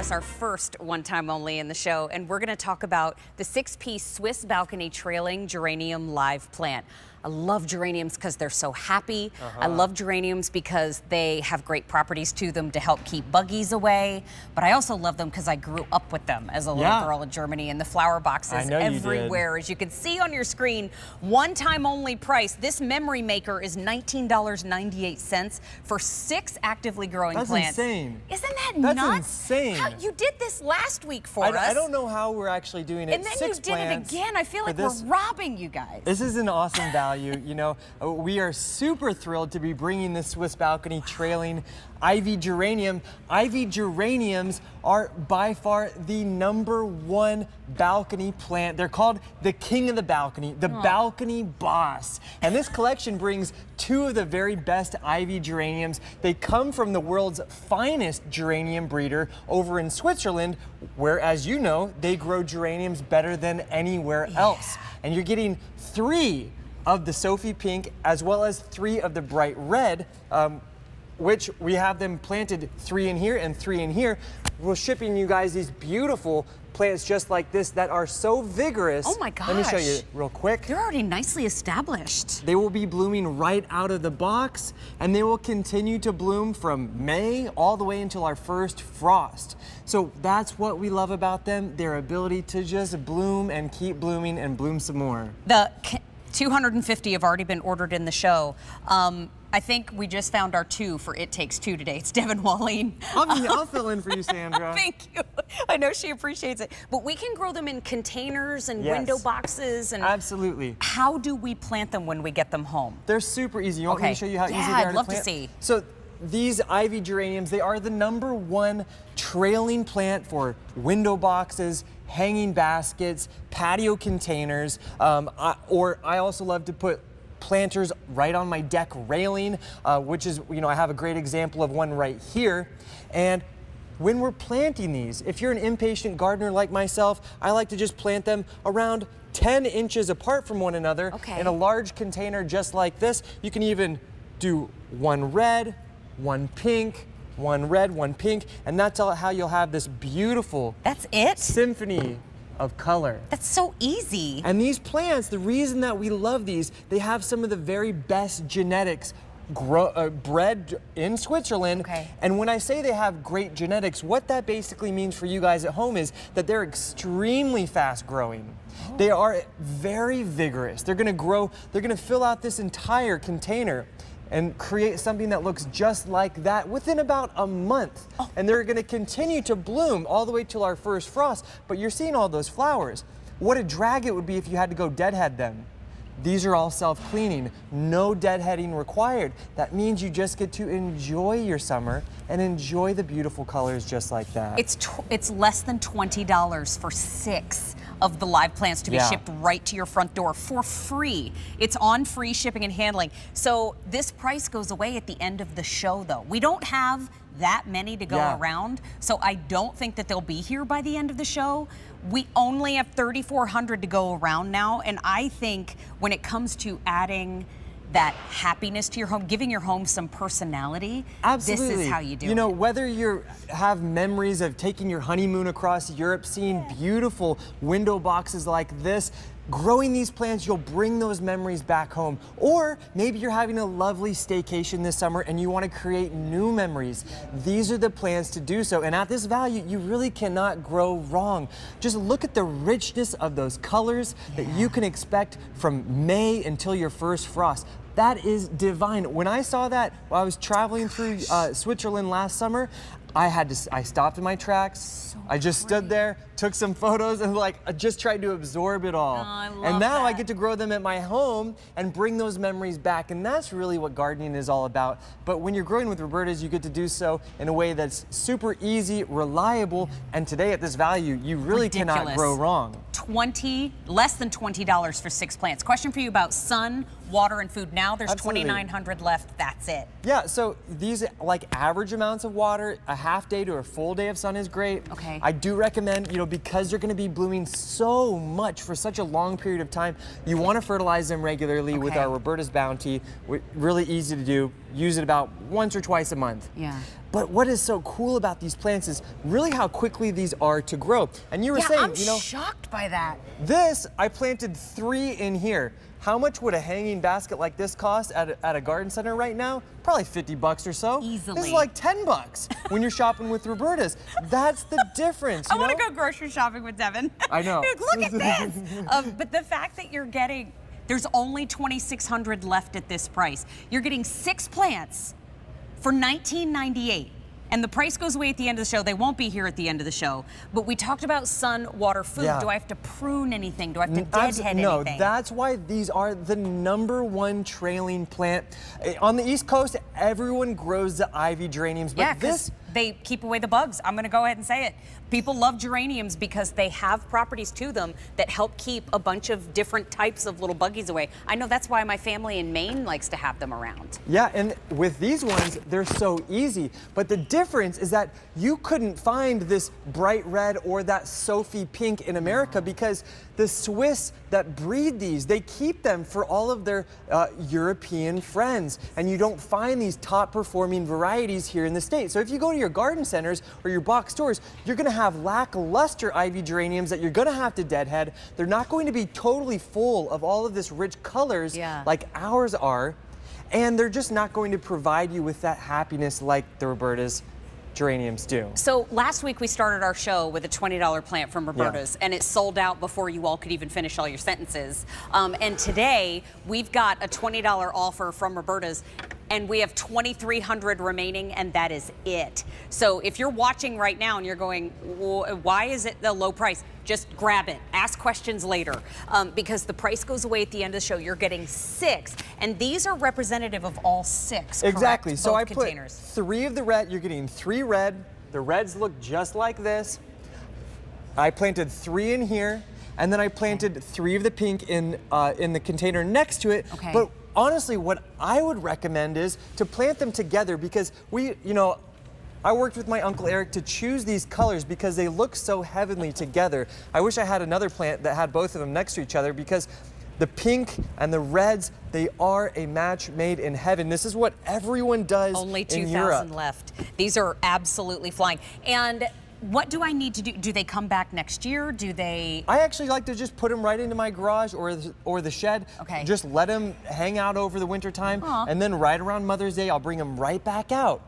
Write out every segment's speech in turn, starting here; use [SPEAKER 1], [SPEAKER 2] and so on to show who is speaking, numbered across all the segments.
[SPEAKER 1] us our first one-time only in the show, and we're going to talk about the 6-piece Swiss balcony trailing geranium live plant. I love geraniums because they're so happy. I love geraniums because they have great properties to them to help keep buggies away. But I also love them because I grew up with them as a little girl in Germany, and the flower boxes everywhere. As you can see on your screen, one-time only price. This memory maker is $19.98 for 6 actively growing plants.
[SPEAKER 2] That's insane.
[SPEAKER 1] Isn't that nuts?
[SPEAKER 2] That's insane.
[SPEAKER 1] You did this last week for us.
[SPEAKER 2] I don't know how we're actually doing it.
[SPEAKER 1] And then you did it again. I feel like we're robbing you guys.
[SPEAKER 2] This is an awesome value. You know, we are super thrilled to be bringing this Swiss balcony trailing ivy geranium. Ivy geraniums are by far the #1 balcony plant. They're called the king of the balcony, the balcony boss. And this collection brings 2 of the very best ivy geraniums. They come from the world's finest geranium breeder over in Switzerland, where, as you know, they grow geraniums better than anywhere else. And you're getting 3 of the Sophie pink, as well as 3 of the bright red, which we have them planted 3 in here and 3 in here. We're shipping you guys these beautiful plants just like this that are so vigorous.
[SPEAKER 1] Oh my gosh.
[SPEAKER 2] Let me show you real quick.
[SPEAKER 1] They're already nicely established.
[SPEAKER 2] They will be blooming right out of the box, and they will continue to bloom from May all the way until our first frost. So that's what we love about them, their ability to just bloom and keep blooming and bloom some more.
[SPEAKER 1] The 250 have already been ordered in the show. I think we just found our 2 for It Takes 2 today. It's Devin Walleen.
[SPEAKER 2] I'll fill in for you, Sandra.
[SPEAKER 1] Thank you. I know she appreciates it. But we can grow them in containers and window boxes. And
[SPEAKER 2] absolutely.
[SPEAKER 1] How do we plant them when we get them home?
[SPEAKER 2] They're super easy. You want me to show you how easy they are to plant?
[SPEAKER 1] I'd love to see.
[SPEAKER 2] So these ivy geraniums, they are the #1 trailing plant for window boxes, hanging baskets, patio containers, or I also love to put planters right on my deck railing, which is, you know, I have a great example of one right here. And when we're planting these, if you're an impatient gardener like myself, I like to just plant them around 10 inches apart from one another in a large container just like this. You can even do 1 red, 1 pink, 1 red, 1 pink, and that's how you'll have this beautiful symphony of color.
[SPEAKER 1] That's so easy.
[SPEAKER 2] And these plants, the reason that we love these, they have some of the very best genetics bred in Switzerland. And when I say they have great genetics, what that basically means for you guys at home is that they're extremely fast growing. They are very vigorous. They're gonna grow, they're gonna fill out this entire container and create something that looks just like that within about a month. And they're gonna continue to bloom all the way till our first frost. But you're seeing all those flowers. What a drag it would be if you had to go deadhead them. These are all self-cleaning, no deadheading required. That means you just get to enjoy your summer and enjoy the beautiful colors just like that.
[SPEAKER 1] It's less than $20 for 6 of the live plants to be shipped right to your front door for free. It's on free shipping and handling. So this price goes away at the end of the show though. We don't have that many to go around, so I don't think that they'll be here by the end of the show. We only have 3,400 to go around now, and I think when it comes to adding that happiness to your home, giving your home some personality, this is how you do it.
[SPEAKER 2] You know, whether you have memories of taking your honeymoon across Europe, seeing beautiful window boxes like this, growing these plants, you'll bring those memories back home. Or maybe you're having a lovely staycation this summer and you want to create new memories. These are the plants to do so. And at this value, you really cannot grow wrong. Just look at the richness of those colors that you can expect from May until your first frost. That is divine. When I saw that while I was traveling through Switzerland last summer, I stopped in my tracks. I just stood there, took some photos, and I just tried to absorb it all. And now I get to grow them at my home and bring those memories back. And that's really what gardening is all about. But when you're growing with Roberta's, you get to do so in a way that's super easy, reliable, and today at this value, you really cannot grow wrong.
[SPEAKER 1] Less than $20 for 6 plants. Question for you about sun, water, and food. Now there's 2,900 left. That's it.
[SPEAKER 2] Yeah, so these average amounts of water, a half day to a full day of sun is great. I do recommend, you know, because they're going to be blooming so much for such a long period of time, you want to fertilize them regularly with our Roberta's Bounty. Really easy to do. Use it about once or twice a month. But what is so cool about these plants is really how quickly these are to grow. And you were saying,
[SPEAKER 1] I'm shocked by that.
[SPEAKER 2] This, I planted 3 in here. How much would a hanging basket like this cost at a garden center right now? Probably 50 bucks or so.
[SPEAKER 1] Easily.
[SPEAKER 2] This is like 10 bucks when you're shopping with Roberta's. That's the difference,
[SPEAKER 1] I want to go grocery shopping with Devin.
[SPEAKER 2] I know.
[SPEAKER 1] Look at this. But the fact that you're getting, there's only 2,600 left at this price. You're getting 6 plants for $19.98. And the price goes away at the end of the show. They won't be here at the end of the show. But we talked about sun, water, food.
[SPEAKER 2] Yeah.
[SPEAKER 1] Do I have to prune anything? Do I have to deadhead anything?
[SPEAKER 2] No, that's why these are the #1 trailing plant. On the East Coast, everyone grows the ivy geraniums, but
[SPEAKER 1] yeah, because they keep away the bugs. I'm going to go ahead and say it. People love geraniums because they have properties to them that help keep a bunch of different types of little buggies away. I know that's why my family in Maine likes to have them around.
[SPEAKER 2] Yeah, and with these ones, they're so easy. But the difference is that you couldn't find this bright red or that Sophie pink in America because the Swiss that breed these, they keep them for all of their European friends. And you don't find these top performing varieties here in the States. So if you go to your garden centers or your box stores, you're gonna have lackluster ivy geraniums that you're gonna have to deadhead. They're not going to be totally full of all of this rich colors like ours are. And they're just not going to provide you with that happiness like the Roberta's geraniums do.
[SPEAKER 1] So last week we started our show with a $20 plant from Roberta's, and it sold out before you all could even finish all your sentences. And today we've got a $20 offer from Roberta's, and we have 2,300 remaining, and that is it. So if you're watching right now and you're going, why is it the low price? Just grab it. Ask questions later, because the price goes away at the end of the show. You're getting 6, and these are representative of all 6.
[SPEAKER 2] Exactly.
[SPEAKER 1] Correct?
[SPEAKER 2] So
[SPEAKER 1] Both
[SPEAKER 2] I
[SPEAKER 1] containers.
[SPEAKER 2] put 3 of the red. You're getting 3 red. The reds look just like this. I planted 3 in here, and then I planted 3 of the pink in the container next to it.
[SPEAKER 1] Okay.
[SPEAKER 2] But honestly, what I would recommend is to plant them together because I worked with my Uncle Eric to choose these colors because they look so heavenly together. I wish I had another plant that had both of them next to each other because the pink and the reds, they are a match made in heaven. This is what everyone does
[SPEAKER 1] Only
[SPEAKER 2] in Europe.
[SPEAKER 1] 2,000 left. These are absolutely flying. And what do I need to do? Do they come back next year? Do they?
[SPEAKER 2] I actually like to just put them right into my garage or the shed.
[SPEAKER 1] Okay.
[SPEAKER 2] Just let them hang out over the winter time, and then right around Mother's Day, I'll bring them right back out.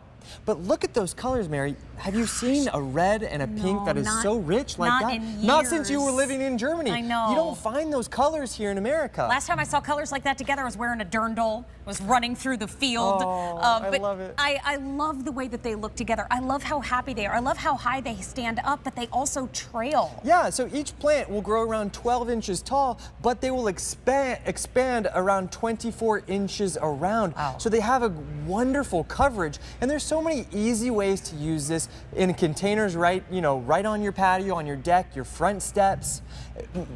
[SPEAKER 2] But look at those colors, Mary. Have you seen a red and a pink that is so rich like
[SPEAKER 1] not
[SPEAKER 2] that?
[SPEAKER 1] in years.
[SPEAKER 2] Not since you were living in Germany.
[SPEAKER 1] I know.
[SPEAKER 2] You don't find those colors here in America.
[SPEAKER 1] Last time I saw colors like that together, I was wearing a dirndl, was running through the field.
[SPEAKER 2] I love it.
[SPEAKER 1] I love the way that they look together. I love how happy they are. I love how high they stand up, but they also trail.
[SPEAKER 2] Yeah, so each plant will grow around 12 inches tall, but they will expand around 24 inches around.
[SPEAKER 1] Wow.
[SPEAKER 2] So they have a wonderful coverage, and there's so many easy ways to use this in containers right on your patio, on your deck, your front steps.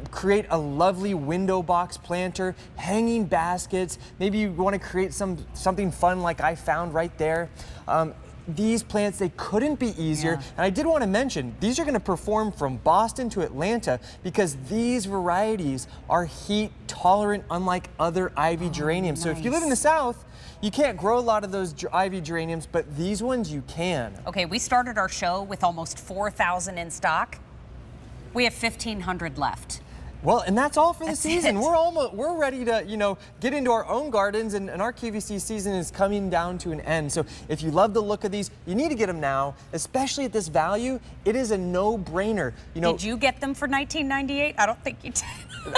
[SPEAKER 2] Create a lovely window box planter, hanging baskets. Maybe you want to create something fun like I found right there. These plants, they couldn't be easier. And I did want to mention, these are going to perform from Boston to Atlanta because these varieties are heat tolerant, unlike other ivy geraniums. So if you live in the South, you can't grow a lot of those ivy geraniums, but these ones you can.
[SPEAKER 1] Okay, we started our show with almost 4,000 in stock. We have 1,500 left.
[SPEAKER 2] Well, and that's all for the season.
[SPEAKER 1] it.
[SPEAKER 2] We're ready to, get into our own gardens, and our QVC season is coming down to an end. So if you love the look of these, you need to get them now, especially at this value. It is a no-brainer.
[SPEAKER 1] Did you get them for $19.98? I don't think you did.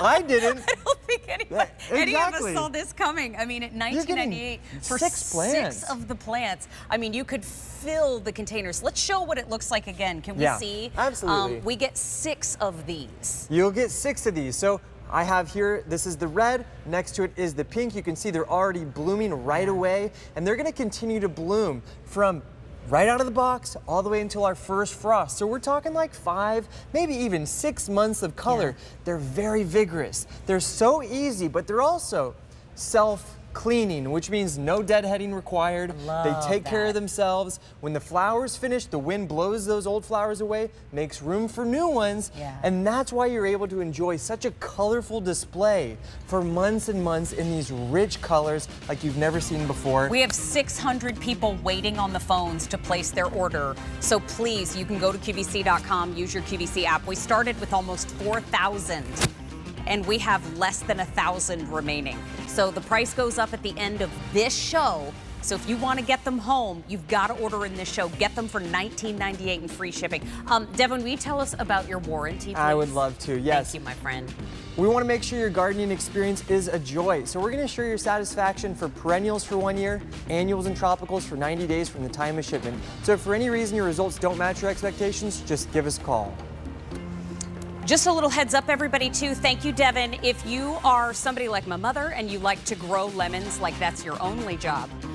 [SPEAKER 2] I didn't.
[SPEAKER 1] I don't think any of us
[SPEAKER 2] Exactly.
[SPEAKER 1] saw this coming. I mean, at $19.98 for
[SPEAKER 2] 6 plants.
[SPEAKER 1] 6 of the plants. I mean, you could fill the containers. Let's show what it looks like again. Can we see?
[SPEAKER 2] Absolutely.
[SPEAKER 1] We get 6 of these.
[SPEAKER 2] You'll get 6 of these. So I have here, this is the red, next to it is the pink. You can see they're already blooming right away, and they're gonna continue to bloom from right out of the box all the way until our first frost. So we're talking like 5, maybe even 6 months of color. They're very vigorous. They're so easy, but they're also self-cleaning, which means no deadheading required. They take care of themselves. When the flowers finish, the wind blows those old flowers away, makes room for new ones, and that's why you're able to enjoy such a colorful display for months and months in these rich colors like you've never seen before.
[SPEAKER 1] We have 600 people waiting on the phones to place their order, so please, you can go to QVC.com, use your QVC app. We started with almost 4,000. And we have less than 1,000 remaining. So the price goes up at the end of this show. So if you want to get them home, you've got to order in this show. Get them for $19.98 and free shipping. Devin, will you tell us about your warranty, please?
[SPEAKER 2] I would love to, yes.
[SPEAKER 1] Thank you, my friend.
[SPEAKER 2] We want to make sure your gardening experience is a joy. So we're going to assure your satisfaction for perennials for 1 year, annuals and tropicals for 90 days from the time of shipment. So if for any reason your results don't match your expectations, just give us a call.
[SPEAKER 1] Just a little heads up, everybody, too. Thank you, Devin. If you are somebody like my mother and you like to grow lemons like that's your only job,